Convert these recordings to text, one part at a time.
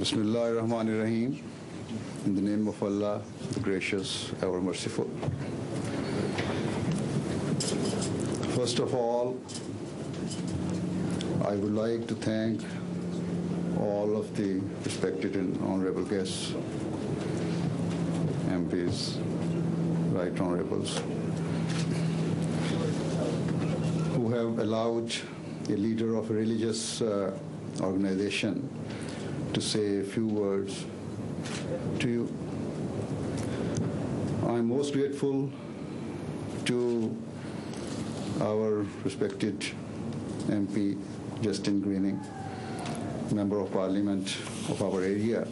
Bismillahir-Rahmanir-Rahim. In the name of Allah, the Gracious, ever Merciful. First of all, I would like to thank all of the respected and honorable guests, MPs, right honorables, who have allowed a leader of a religious organization to say a few words to you. I'm most grateful to our respected MP, Justin Greening, Member of Parliament of our area,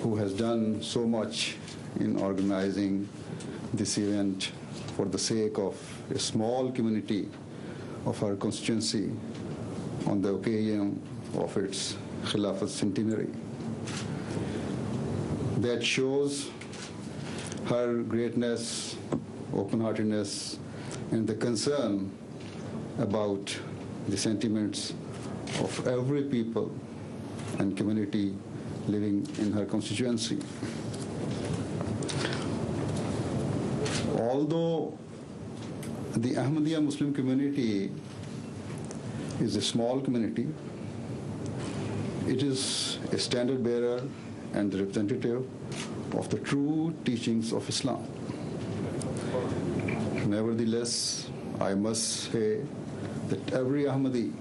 who has done so much in organizing this event for the sake of a small community of our constituency on the occasion of its Khilafat centenary. That shows her greatness, open-heartedness, and the concern about the sentiments of every people and community living in her constituency. Although the Ahmadiyya Muslim community is a small community, it is a standard bearer and the representative of the true teachings of Islam. Nevertheless, I must say that every Ahmadi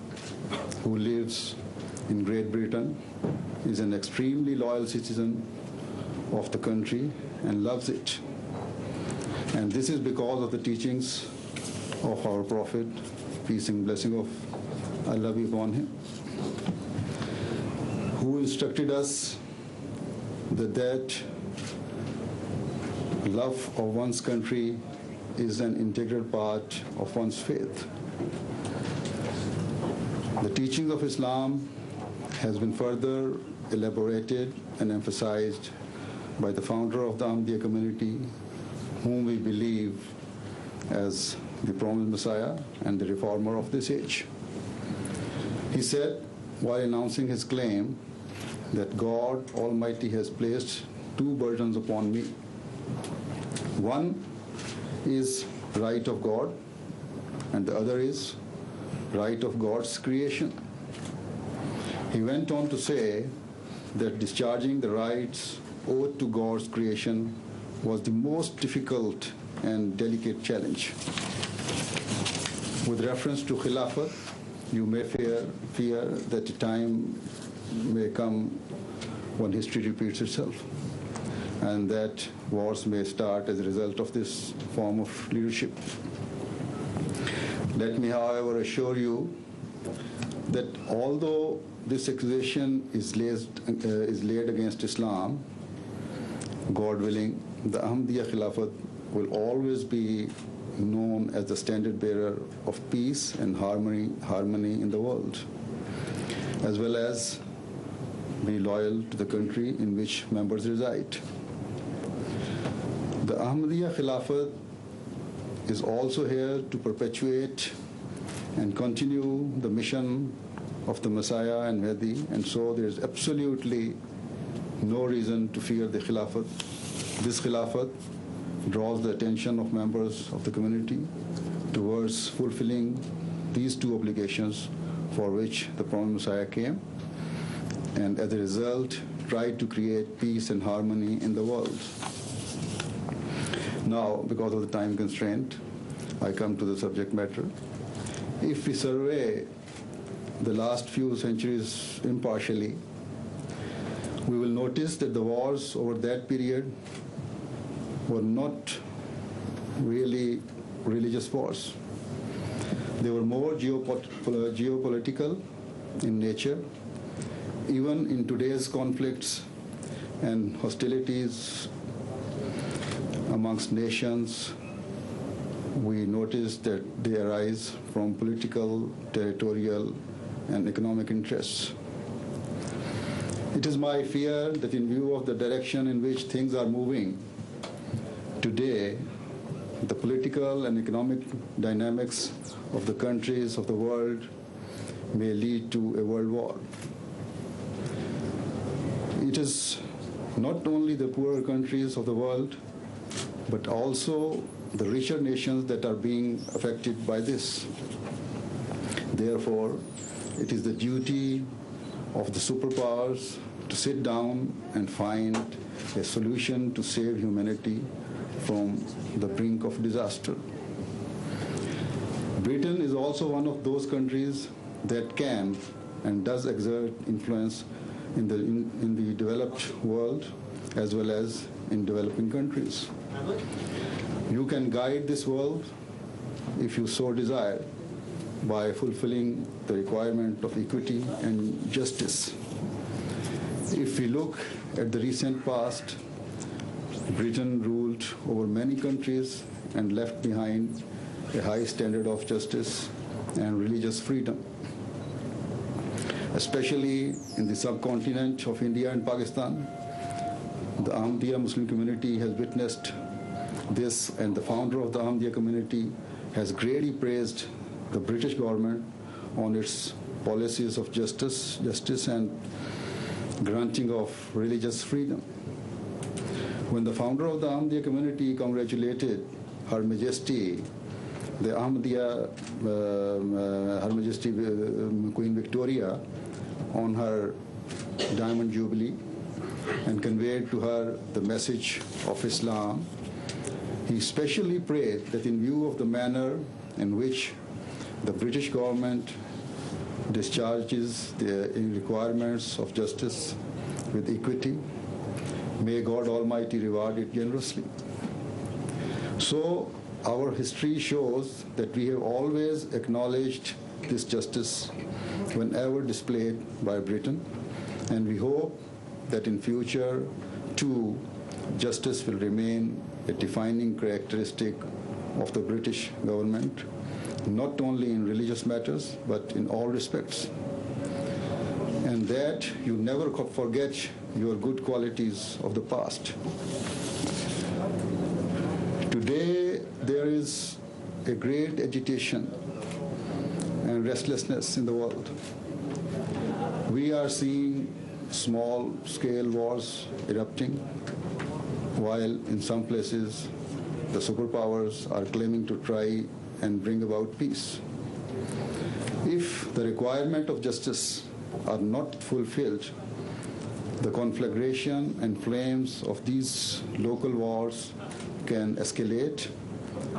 who lives in Great Britain is an extremely loyal citizen of the country and loves it. And this is because of the teachings of our Prophet, peace and blessing of Allah be upon him, who instructed us that love of one's country is an integral part of one's faith. The teachings of Islam has been further elaborated and emphasized by the founder of the Ahmadiyya community, whom we believe as the promised Messiah and the reformer of this age. He said, while announcing his claim that God Almighty has placed two burdens upon me. One is right of God, and the other is right of God's creation. He went on to say that discharging the rights owed to God's creation was the most difficult and delicate challenge. With reference to Khilafat, you may fear that a time may come when history repeats itself, and that wars may start as a result of this form of leadership. Let me, however, assure you that although this accusation is laid against Islam, God willing, the Ahmadiyya Khilafat will always be known as the standard bearer of peace and harmony in the world, as well as be loyal to the country in which members reside. The Ahmadiyya Khilafat is also here to perpetuate and continue the mission of the Messiah and Mahdi, and so there is absolutely no reason to fear the Khilafat. This Khilafat draws the attention of members of the community towards fulfilling these two obligations for which the promised Messiah came, and as a result tried to create peace and harmony in the world. Now, because of the time constraint, I come to the subject matter. If we survey the last few centuries impartially, we will notice that the wars over that period were not really religious wars. They were more geopolitical in nature. Even in today's conflicts and hostilities amongst nations, we notice that they arise from political, territorial, and economic interests. It is my fear that in view of the direction in which things are moving today, the political and economic dynamics of the countries of the world may lead to a world war. It is not only the poorer countries of the world, but also the richer nations that are being affected by this. Therefore, it is the duty of the superpowers to sit down and find a solution to save humanity from the brink of disaster. Britain is also one of those countries that can and does exert influence in the developed world as well as in developing countries. You can guide this world, if you so desire, by fulfilling the requirement of equity and justice. If we look at the recent past, Britain ruled over many countries and left behind a high standard of justice and religious freedom. Especially in the subcontinent of India and Pakistan, the Ahmadiyya Muslim community has witnessed this, and the founder of the Ahmadiyya community has greatly praised the British government on its policies of justice and granting of religious freedom. When the founder of the Ahmadiyya community congratulated Her Majesty, the Ahmadiyya, Her Majesty Queen Victoria, on her Diamond Jubilee and conveyed to her the message of Islam, he especially prayed that in view of the manner in which the British government discharges the requirements of justice with equity, may God Almighty reward it generously. So our history shows that we have always acknowledged this justice whenever displayed by Britain, and we hope that in future too justice will remain a defining characteristic of the British government, not only in religious matters but in all respects, and that you never forget your good qualities of the past. Today there is a great agitation and restlessness in the world. We are seeing small-scale wars erupting, while in some places the superpowers are claiming to try and bring about peace. If the requirement of justice are not fulfilled, the conflagration and flames of these local wars can escalate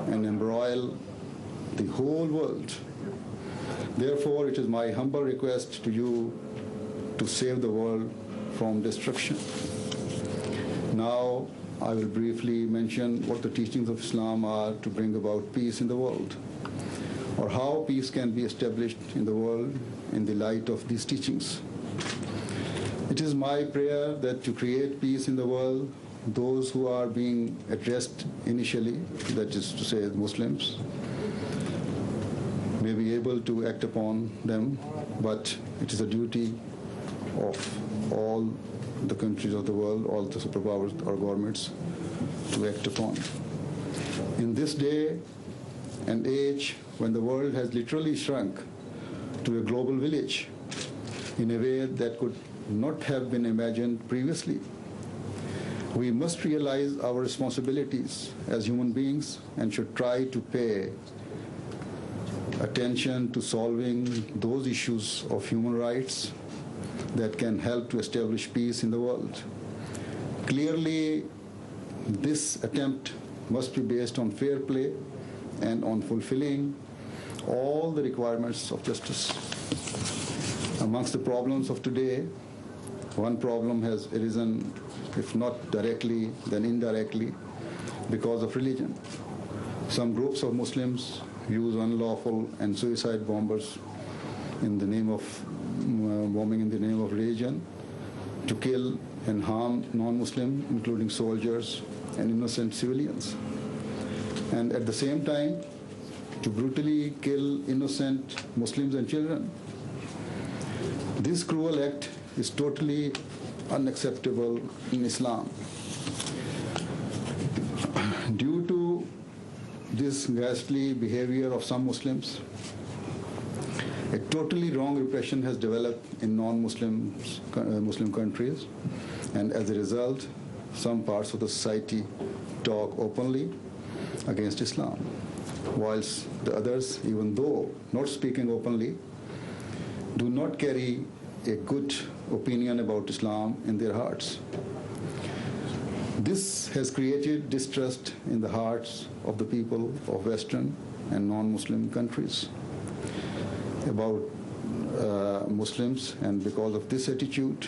and embroil the whole world. Therefore, it is my humble request to you to save the world from destruction. Now, I will briefly mention what the teachings of Islam are to bring about peace in the world, or how peace can be established in the world in the light of these teachings. It is my prayer that to create peace in the world, those who are being addressed initially, that is to say Muslims, may be able to act upon them, but it is a duty of all the countries of the world, all the superpowers or governments, to act upon. In this day and age when the world has literally shrunk to a global village in a way that could not have been imagined previously, we must realize our responsibilities as human beings and should try to pay attention to solving those issues of human rights that can help to establish peace in the world. Clearly, this attempt must be based on fair play and on fulfilling all the requirements of justice. Amongst the problems of today, one problem has arisen, if not directly, then indirectly, because of religion. Some groups of Muslims use unlawful and suicide bombers in the name of bombing in the name of religion to kill and harm non-Muslims, including soldiers and innocent civilians, and at the same time to brutally kill innocent Muslims and children. This cruel act is totally unacceptable in Islam. Due to this ghastly behavior of some Muslims, A totally wrong repression has developed in non-Muslim countries, and as a result, some parts of the society talk openly against Islam, whilst the others, even though not speaking openly, do not carry a good opinion about Islam in their hearts. This has created distrust in the hearts of the people of Western and non-Muslim countries about Muslims, and because of this attitude,